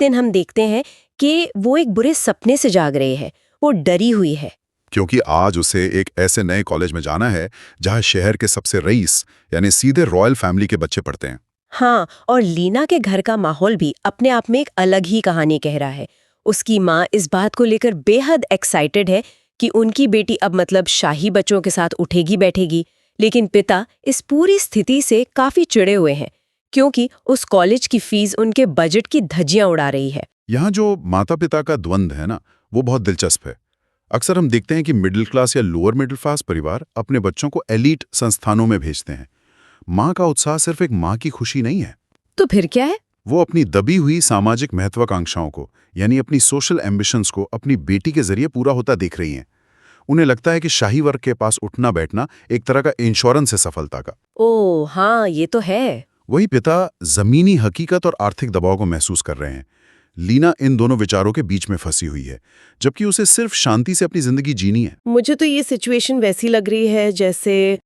दिन हम देखते हैं कि वो एक बुरे सपने से जाग रहे हैं। वो डरी हुई है। क्योंकि आज उसे एक ऐसे नए कॉलेज में जाना है जहां शहर के सबसे रईस यानी सीधे रॉयल फैमिली के बच्चे पढ़ते हैं। हाँ, और लीना के घर का माहौल भी अपने आप में एक अलग ही कहानी कह रहा है। उसकी माँ इस बात को लेकर बेहद एक्साइटेड है कि उनकी बेटी अब मतलब शाही बच्चों के साथ उठेगी बैठेगी, लेकिन पिता इस पूरी स्थिति से काफी चिढ़े हुए हैं क्योंकि उस कॉलेज की फीस उनके बजट की धज्जियां उड़ा रही है। यहाँ जो माता पिता का द्वंद्व है ना, वो बहुत दिलचस्प है। अक्सर हम देखते हैं कि मिडिल क्लास या लोअर मिडिल क्लास परिवार अपने बच्चों को एलीट संस्थानों में भेजते हैं। माँ का उत्साह सिर्फ एक माँ की खुशी नहीं है। तो फिर क्या है? वो अपनी दबी हुई सामाजिक महत्वाकांक्षाओं को यानी अपनी सोशल एम्बिशंस को अपनी बेटी के जरिए पूरा होता देख रही हैं। उन्हें लगता है कि शाही वर्ग के पास उठना बैठना एक तरह का इंश्योरेंस है सफलता का। ओह हाँ, ये तो है। वही पिता जमीनी हकीकत और आर्थिक दबाव को महसूस कर रहे हैं। लीना इन दोनों विचारों के बीच में फंसी हुई है, जबकि उसे सिर्फ शांति से अपनी जिंदगी जीनी है। मुझे तो ये सिचुएशन वैसी लग रही है जैसे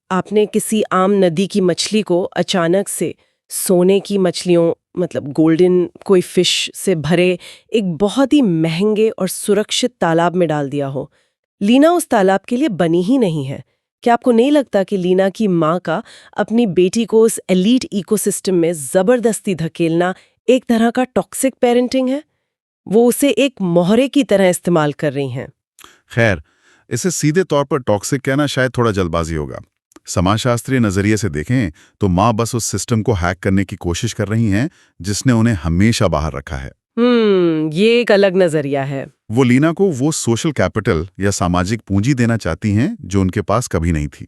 आपने किसी आम नदी की मछली को अचानक से सोने की मछलियों मतलब गोल्डन कोई फिश से भरे एक बहुत ही महंगे और सुरक्षित तालाब में डाल दिया हो। लीना उस तालाब के लिए बनी ही नहीं है। क्या आपको नहीं लगता कि लीना की माँ का अपनी बेटी को उस एलीट इकोसिस्टम में जबरदस्ती धकेलना एक तरह का टॉक्सिक पेरेंटिंग है? वो उसे एक मोहरे की तरह इस्तेमाल कर रही हैं। खैर, इसे सीधे तौर पर टॉक्सिक कहना शायद थोड़ा जल्दबाजी होगा। समाजशास्त्रीय नजरिए से देखें तो माँ बस उस सिस्टम को हैक करने की कोशिश कर रही हैं जिसने उन्हें हमेशा बाहर रखा है। ये एक अलग नजरिया है। वो लीना को वो सोशल कैपिटल या सामाजिक पूंजी देना चाहती हैं जो उनके पास कभी नहीं थी।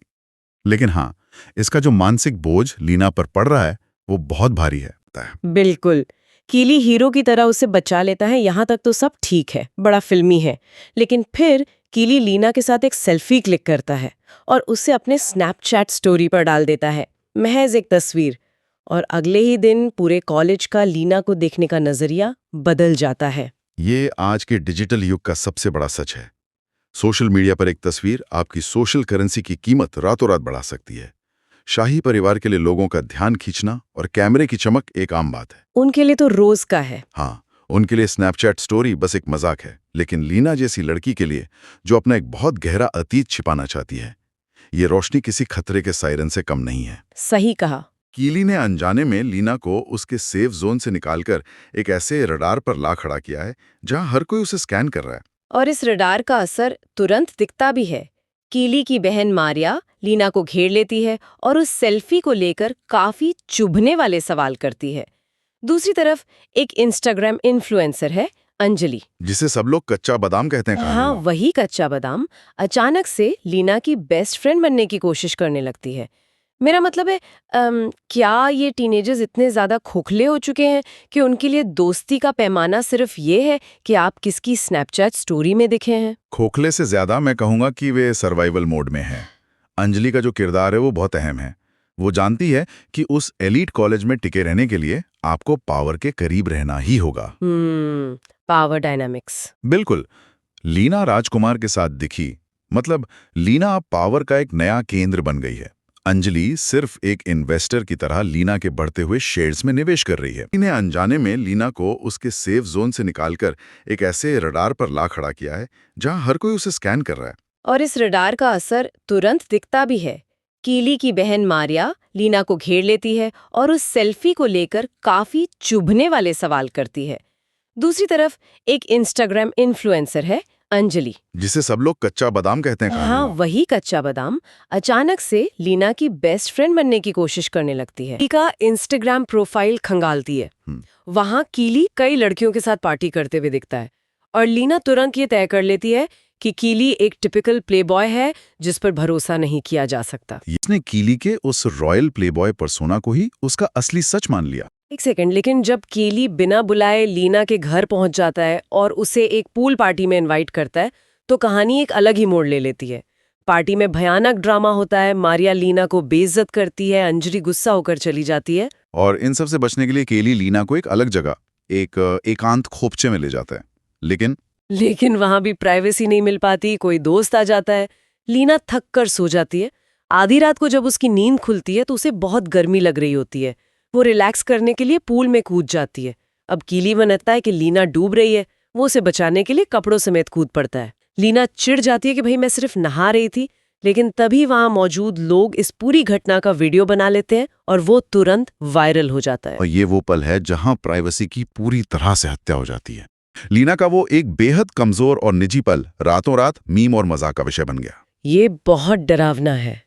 लेकिन हाँ, इसका जो मानसिक बोझ लीना पर पड़ रहा है वो बहुत भारी है। बिल्कुल। कीली हीरो की तरह उसे बचा लेता है, यहाँ तक तो सब ठीक है, बड़ा फिल्मी है। लेकिन फिर कीली लीना के साथ एक सेल्फी क्लिक करता है और उसे अपने स्नैपचैट स्टोरी पर डाल देता है, महज एक तस्वीर। और अगले ही दिन पूरे कॉलेज का लीना को देखने का नजरिया बदल जाता है। ये आज के डिजिटल युग का सबसे बड़ा सच है। सोशल मीडिया पर एक तस्वीर आपकी सोशल करेंसी की कीमत रातों रात बढ़ा सकती है। शाही परिवार के लिए लोगों का ध्यान खींचना और कैमरे की चमक एक आम बात है। उनके लिए तो रोज का है। हाँ, उनके लिए स्नैपचैट स्टोरी बस एक मजाक है। लेकिन लीना जैसी लड़की के लिए, जो अपना एक बहुत गहरा अतीत छिपाना चाहती है, ये रोशनी किसी खतरे के सायरन से कम नहीं है। सही कहा। कीली ने अनजाने में लीना को उसके सेफ जोन से निकालकर एक ऐसे रडार पर ला खड़ा किया है जहां हर कोई उसे स्कैन कर रहा है। और इस रडार का असर तुरंत दिखता भी है। कीली की बहन मारिया लीना को घेर लेती है और उस सेल्फी को लेकर काफी चुभने वाले सवाल करती है। दूसरी तरफ एक इंस्टाग्राम इन्फ्लुएंसर है अंजलि, जिसे सब लोग कच्चा बादाम कहते हैं। हाँ, वही कच्चा बादाम अचानक से लीना की बेस्ट फ्रेंड बनने की कोशिश करने लगती है। मेरा मतलब है क्या ये टीनेजर्स इतने ज्यादा खोखले हो चुके हैं कि उनके लिए दोस्ती का पैमाना सिर्फ ये है कि आप किसकी स्नैपचैट स्टोरी में दिखे हैं? खोखले से ज्यादा मैं कहूंगा कि वे सर्वाइवल मोड में है। अंजलि का जो किरदार है वो बहुत अहम है। वो जानती है कि उस एलीट कॉलेज में टिके रहने के लिए आपको पावर के करीब रहना ही होगा। Power dynamics. बिल्कुल। लीना राजकुमार के साथ दिखी, मतलब लीना अब पावर का एक नया केंद्र बन गई है। अंजलि सिर्फ एक इन्वेस्टर की तरह लीना के बढ़ते हुए शेयर्स में निवेश कर रही है। इन्हें अनजाने में लीना को उसके सेफ जोन से निकालकर एक ऐसे रडार पर ला खड़ा किया है जहां हर कोई उसे स्कैन कर रहा है। और इस रडार का असर तुरंत दिखता भी है। कीली की बहन मारिया लीना को घेर लेती है और उस सेल्फी को लेकर काफी चुभने वाले सवाल करती है। दूसरी तरफ एक इंस्टाग्राम इन्फ्लुएंसर है अंजलि, जिसे सब लोग कच्चा बादाम कहते हैं। हाँ, वही कच्चा बादाम अचानक से लीना की बेस्ट फ्रेंड बनने की कोशिश करने लगती है। का इंस्टाग्राम प्रोफाइल खंगालती है। वहाँ कीली कई लड़कियों के साथ पार्टी करते हुए दिखता है और लीना तुरंत ये तय कर लेती है कि कीली एक टिपिकल प्लेबॉय है जिस पर भरोसा नहीं किया जा सकता। इसने कीली के उस रॉयल प्लेबॉय पर्सोना को ही उसका असली सच मान लिया। एक सेकंड, लेकिन जब कीली बिना बुलाए लीना के घर पहुंच जाता है और उसे एक पूल पार्टी में इनवाइट करता है तो कहानी एक अलग ही मोड़ ले लेती है। पार्टी में भयानक ड्रामा होता है। मारिया लीना को बेइज्जत करती है, अंजलि गुस्सा होकर चली जाती है और इन सब से बचने के लिए कीली लीना को एक अलग जगह, एक एकांत खोपचे में ले जाता है। लेकिन वहां भी प्राइवेसी नहीं मिल पाती। कोई दोस्त आ जाता है। लीना थक कर सो जाती है। आधी रात को जब उसकी नींद खुलती है तो उसे बहुत गर्मी लग रही होती है। वो रिलैक्स करने के लिए पूल में कूद जाती है अब कीली मनता है कि लीना डूब रही है, वो उसे बचाने के लिए कपड़ों समेत कूद पड़ता है। लीना चिढ़ जाती है कि भाई मैं सिर्फ नहा रही थी, लेकिन तभी वहां मौजूद लोग इस पूरी घटना का वीडियो बना लेते हैं और वो तुरंत वायरल हो जाता है। और ये वो पल है जहां प्राइवेसी की पूरी तरह से हत्या हो जाती है। लीना का वो एक बेहद कमजोर और निजी पल रातों रात मीम और मजाक का विषय बन गया। ये बहुत डरावना है।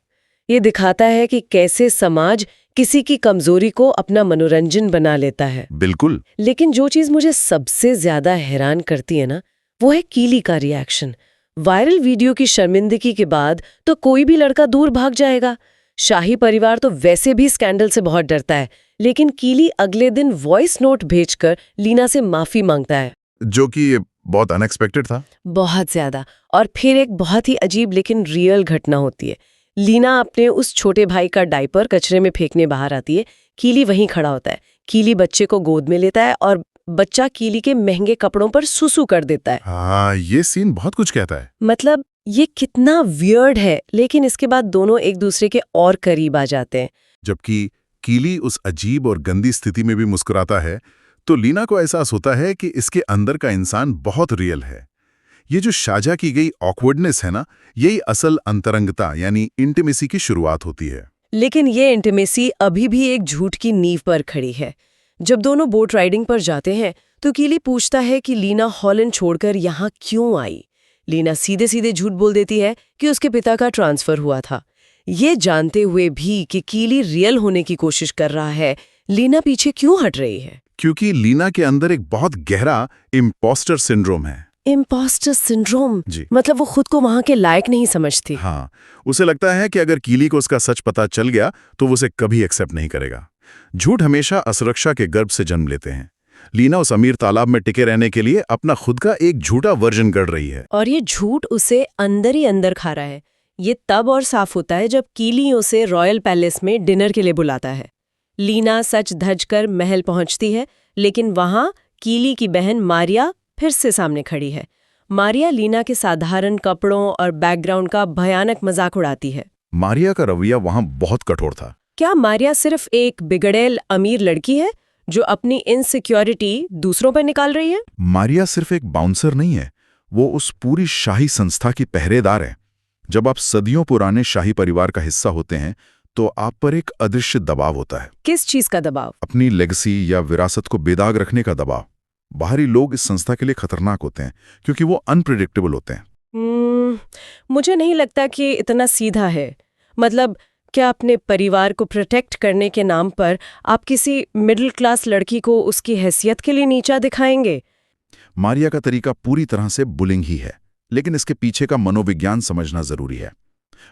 ये दिखाता है कि कैसे समाज किसी की कमजोरी को अपना मनोरंजन बना लेता है। बिल्कुल। लेकिन जो चीज मुझे सबसे ज्यादा हैरान करती है ना, वो है कीली का रिएक्शन। वायरल वीडियो की शर्मिंदगी के बाद तो कोई भी लड़का दूर भाग जाएगा। शाही परिवार तो वैसे भी स्कैंडल से बहुत डरता है, लेकिन कीली अगले दिन वॉइस नोट भेजकर लीना से माफी मांगता है, जो कि बहुत अनएक्सपेक्टेड था। बहुत ज्यादा। और फिर एक बहुत ही अजीब लेकिन रियल घटना होती है। लीना अपने उस छोटे भाई का डायपर कचरे में फेंकने बाहर आती है। कीली वहीं खड़ा होता है। कीली बच्चे को गोद में लेता है और बच्चा कीली के महंगे कपड़ों पर सुसु कर देता है। हाँ, ये सीन बहुत कुछ कहता है। मतलब ये कितना वियर्ड है, लेकिन इसके बाद दोनों एक दूसरे के और करीब आ जाते हैं। जबकि कीली उस अजीब और गंदी स्थिति में भी मुस्कुराता है, तो लीना को एहसास होता है कि इसके अंदर का इंसान बहुत रियल है। ये जो साझा की गई ऑकवर्डनेस है ना, यही असल अंतरंगता यानी इंटीमेसी की शुरुआत होती है। लेकिन ये इंटीमेसी अभी भी एक झूठ की नींव पर खड़ी है। जब दोनों बोट राइडिंग पर जाते हैं तो कीली पूछता है कि लीना हॉलैंड छोड़कर यहाँ क्यों आई। लीना सीधे सीधे झूठ बोल देती है कि उसके पिता का ट्रांसफर हुआ था। ये जानते हुए भी कि कीली रियल होने की कोशिश कर रहा है, लीना पीछे क्यों हट रही है? क्योंकि लीना के अंदर एक बहुत गहरा इम्पोस्टर सिंड्रोम है। Impostor syndrome? जी। मतलब वो खुद को वहां के लायक नहीं समझती। हाँ, उसे लगता है कि अगर कीली को उसका सच पता चल गया तो वो उसे कभी एक्सेप्ट नहीं करेगा। झूठ हमेशा असुरक्षा के गर्भ से जन्म लेते हैं। लीना उस अमीर तालाब में टिके रहने के लिए अपना खुद का एक झूठा वर्जन गढ़ रही है। और ये झूठ उसे अंदर ही अंदर खा रहा है। ये तब और साफ होता है जब कीली उसे रॉयल पैलेस में डिनर के लिए बुलाता है। लीना सच धज कर महल पहुंचती है, लेकिन वहां कीली की बहन मारिया फिर से सामने खड़ी है। मारिया लीना के साधारण कपड़ों और बैकग्राउंड का भयानक मजाक उड़ाती है। मारिया का रवैया वहां बहुत कठोर था। क्या मारिया सिर्फ एक बिगड़ैल अमीर लड़की है जो अपनी इनसिक्योरिटी दूसरों पर निकाल रही है? मारिया सिर्फ एक बाउंसर नहीं है, वो उस पूरी शाही संस्था की पहरेदार है। जब आप सदियों पुराने शाही परिवार का हिस्सा होते हैं तो आप पर एक अदृश्य दबाव होता है। किस चीज का दबाव? अपनी लेगेसी या विरासत को बेदाग रखने का दबाव। बाहरी लोग इस संस्था के लिए खतरनाक होते हैं क्योंकि वो अनप्रिडिक्टेबल होते हैं। मुझे नहीं लगता कि इतना सीधा है। मतलब क्या अपने परिवार को प्रोटेक्ट करने के नाम पर आप किसी मिडिल क्लास लड़की को उसकी हैसियत के लिए नीचा दिखाएंगे? मारिया का तरीका पूरी तरह से बुलिंग ही है, लेकिन इसके पीछे का मनोविज्ञान समझना जरूरी है।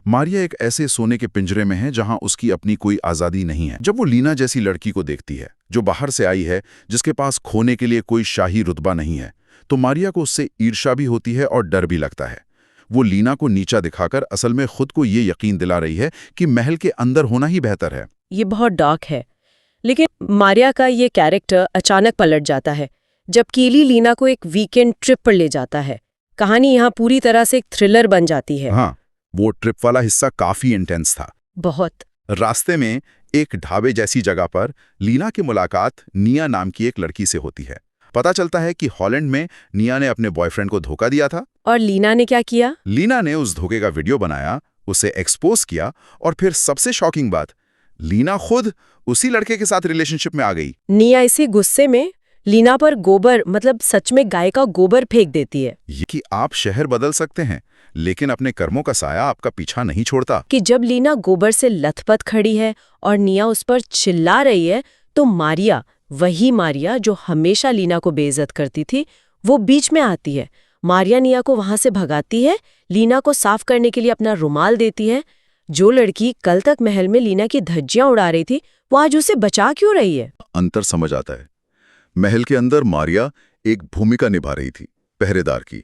मारिया एक ऐसे सोने के पिंजरे में है जहां उसकी अपनी कोई आज़ादी नहीं है। जब वो लीना जैसी लड़की को देखती है जो बाहर से आई है, जिसके पास खोने के लिए कोई शाही रुतबा नहीं है, तो मारिया को उससे ईर्ष्या भी होती है और डर भी लगता है। वो लीना को नीचा दिखाकर असल में खुद को ये यकीन दिला रही है कि महल के अंदर होना ही बेहतर है। ये बहुत डार्क है। लेकिन मारिया का ये कैरेक्टर अचानक पलट जाता है जब कीली लीना को एक वीकेंड ट्रिप पर ले जाता है। कहानी यहाँ पूरी तरह से एक थ्रिलर बन जाती है। हाँ, वो ट्रिप वाला हिस्सा काफी इंटेंस था। बहुत। रास्ते में एक ढाबे जैसी जगह पर लीना की मुलाकात निया नाम की एक लड़की से होती है। पता चलता है कि हॉलैंड में निया ने अपने बॉयफ्रेंड को धोखा दिया था। और लीना ने क्या किया? लीना ने उस धोखे का वीडियो बनाया, उसे एक्सपोज किया और फिर सबसे शॉकिंग बात, लीना खुद उसी लड़के के साथ रिलेशनशिप में आ गई। निया इसी गुस्से में लीना पर गोबर, मतलब सच में गाय का गोबर फेंक देती है। ये कि आप शहर बदल सकते हैं, लेकिन अपने कर्मों का साया आपका पीछा नहीं छोड़ता। कि जब लीना गोबर से लथपथ खड़ी है और निया उस पर चिल्ला रही है, तो मारिया, वही मारिया जो हमेशा लीना को बेइज्जत करती थी, वो बीच में आती है। मारिया निया को वहां से भगाती है, लीना को साफ करने के लिए अपना रुमाल देती है। जो लड़की कल तक महल में लीना की धज्जियां उड़ा रही थी, वो आज उसे बचा क्यों रही है? अंतर समझ आता है। महल के अंदर मारिया एक भूमिका निभा रही थी, पहरेदार की,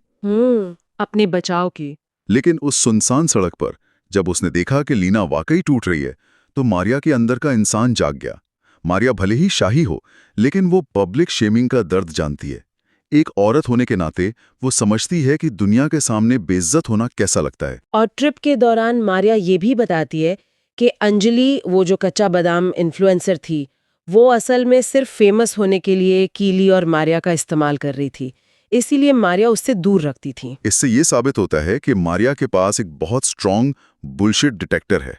अपने बचाव की। लेकिन उस सुनसान सड़क पर जब उसने देखा कि लीना वाकई टूट रही है, तो मारिया के अंदर का इंसान जाग गया। मारिया भले ही शाही हो, लेकिन वो पब्लिक शेमिंग का दर्द जानती है। एक औरत होने के नाते वो समझती है कि दुनिया के सामने बेइज्जत होना कैसा लगता है। और ट्रिप के दौरान मारिया ये भी बताती है कि अंजलि, वो जो कच्चा बादाम इन्फ्लुएंसर थी, वो असल में सिर्फ फेमस होने के लिए कीली और मारिया का इस्तेमाल कर रही थी, इसीलिए मारिया उससे दूर रखती थी। इससे ये साबित होता है कि मारिया के पास एक बहुत स्ट्रांग बुलशिट डिटेक्टर है।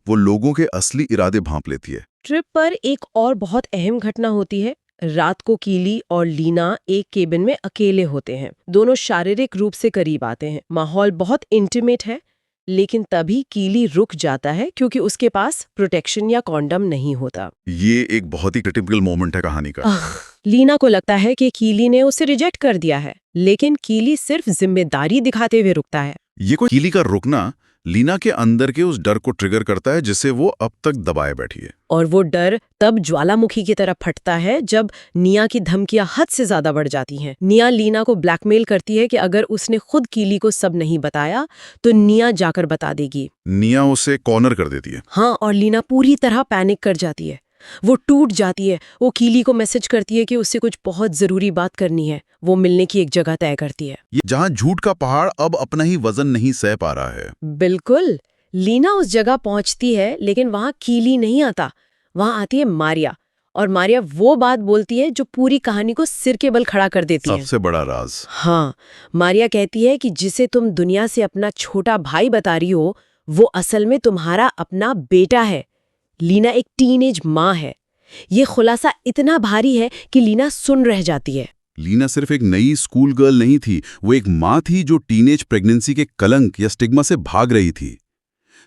वो लोगों के असली इरादे भांप लेती है। ट्रिप पर एक और बहुत अहम घटना होती है। रात को कीली और लीना एक केबिन में अकेले होते हैं। दोनों शारीरिक रूप से करीब आते हैं, माहौल बहुत इंटीमेट है, लेकिन तभी कीली रुक जाता है क्योंकि उसके पास प्रोटेक्शन या कॉन्डम नहीं होता। ये एक बहुत ही क्रिटिकल मोमेंट है कहानी का। लीना को लगता है कि कीली ने उसे रिजेक्ट कर दिया है, लेकिन कीली सिर्फ जिम्मेदारी दिखाते हुए रुकता है। ये कोई कीली का रुकना लीना के अंदर के उस डर को ट्रिगर करता है जिसे वो अब तक दबाए बैठी है। और वो डर तब ज्वालामुखी की तरह फटता है जब निया की धमकियां हद से ज्यादा बढ़ जाती हैं। निया लीना को ब्लैकमेल करती है कि अगर उसने खुद कीली को सब नहीं बताया तो निया जाकर बता देगी। निया उसे कॉर्नर कर देती है। हाँ, और लीना पूरी तरह पैनिक कर जाती है। वो टूट जाती है। वो कीली को मैसेज करती है कि उससे कुछ बहुत जरूरी बात करनी है। वो मिलने की एक जगह तय करती है। ये जहां झूठ का पहाड़ अब अपना ही वजन नहीं सह पा रहा है। बिल्कुल। लीना उस जगह पहुंचती है, लेकिन वहां कीली नहीं आता। वहां आती है मारिया, और मारिया वो बात बोलती है जो पूरी कहानी को सिर के बल खड़ा कर देती है। सबसे बड़ा राज। हाँ, मारिया कहती है कि जिसे तुम दुनिया से अपना छोटा भाई बता रही हो, वो असल में तुम्हारा अपना बेटा है। लीना एक टीनेज माँ है। ये खुलासा इतना भारी है कि लीना सुन रह जाती है। लीना सिर्फ एक नई स्कूल गर्ल नहीं थी, वो एक माँ थी जो टीनेज प्रेगनेंसी के कलंक या स्टिग्मा से भाग रही थी।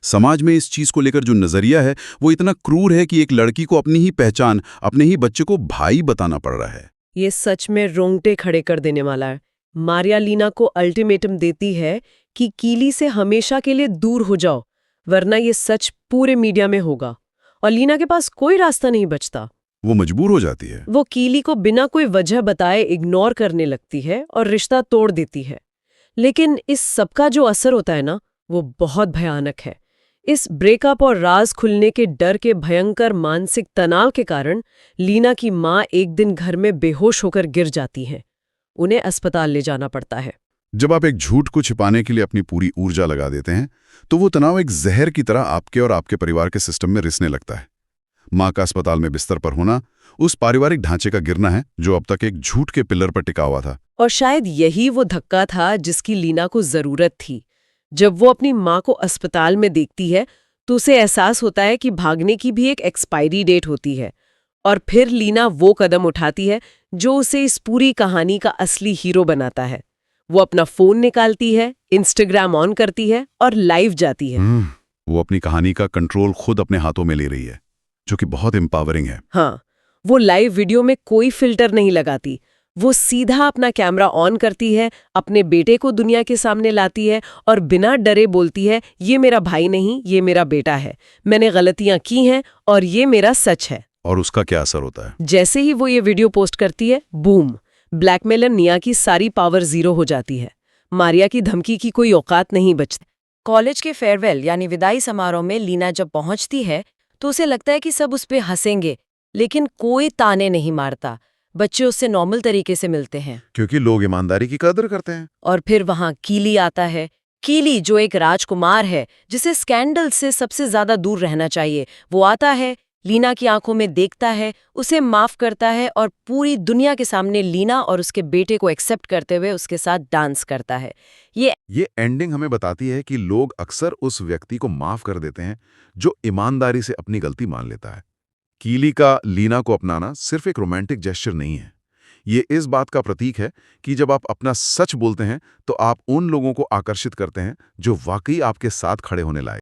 समाज में इस चीज को लेकर जो नजरिया है वो इतना क्रूर है कि एक लड़की को अपनी ही पहचान, अपने ही बच्चे को भाई बताना पड़ रहा है। ये सच में रोंगटे खड़े कर देने वाला है। मारिया लीना को अल्टीमेटम देती है कि कीली से हमेशा के लिए दूर हो जाओ, वरना ये सच पूरे मीडिया में होगा। और लीना के पास कोई रास्ता नहीं बचता। वो मजबूर हो जाती है। वो कीली को बिना कोई वजह बताए इग्नोर करने लगती है और रिश्ता तोड़ देती है। लेकिन इस सबका जो असर होता है ना, वो बहुत भयानक है। इस ब्रेकअप और राज खुलने के डर के भयंकर मानसिक तनाव के कारण लीना की माँ एक दिन घर में बेहोश होकर गिर जाती हैं। उन्हें अस्पताल ले जाना पड़ता है। जब आप एक झूठ को छिपाने के लिए अपनी पूरी ऊर्जा लगा देते हैं तो वो तनाव एक जहर की तरह आपके और आपके परिवार के सिस्टम में रिसने लगता है। माँ का अस्पताल में बिस्तर पर होना उस पारिवारिक ढांचे का गिरना है जो अब तक एक झूठ के पिलर पर टिका हुआ था। और शायद यही वो धक्का था जिसकी लीना को जरूरत थी। जब वो अपनी माँ को अस्पताल में देखती है तो उसे एहसास होता है कि भागने की भी एक एक्सपायरी डेट होती है। और फिर लीना वो कदम उठाती है जो उसे इस पूरी कहानी का असली हीरो बनाता है। वो अपना फोन निकालती है, इंस्टाग्राम ऑन करती है और लाइव जाती है। वो अपनी कहानी का कंट्रोल खुद अपने हाथों में ले रही है, जो कि बहुत एम्पावरिंग है। हाँ, वो लाइव वीडियो में कोई फिल्टर नहीं लगाती। वो सीधा अपना कैमरा ऑन करती है, अपने बेटे को दुनिया के सामने लाती है और बिना डरे बोलती है, ये मेरा भाई नहीं, ये मेरा बेटा है। मैंने गलतियां की हैं और ये मेरा सच है। और उसका क्या असर होता है? जैसे ही वो ये वीडियो पोस्ट करती है, बूम, ब्लैकमेलर निया की सारी पावर जीरो हो जाती है। मारिया की धमकी की कोई औकात नहीं बचती। कॉलेज के फेयरवेल यानी विदाई समारोह में लीना जब पहुंचती है तो उसे लगता है कि सब उस पे हंसेंगे, लेकिन कोई ताने नहीं मारता। बच्चे उससे नॉर्मल तरीके से मिलते हैं क्योंकि लोग ईमानदारी की कदर करते हैं। और फिर वहां कीली आता है। कीली जो एक राजकुमार है, जिसे स्कैंडल से सबसे ज्यादा दूर रहना चाहिए, वो आता है, लीना की आंखों में देखता है, उसे माफ करता है और पूरी दुनिया के सामने लीना और उसके बेटे को एक्सेप्ट करते हुए उसके साथ डांस करता है। ये एंडिंग हमें बताती है कि लोग अक्सर उस व्यक्ति को माफ कर देते हैं जो ईमानदारी से अपनी गलती मान लेता है। कीली का लीना को अपनाना सिर्फ एक रोमांटिक जेस्चर नहीं है, ये इस बात का प्रतीक है कि जब आप अपना सच बोलते हैं तो आप उन लोगों को आकर्षित करते हैं जो वाकई आपके साथ खड़े होने लायक।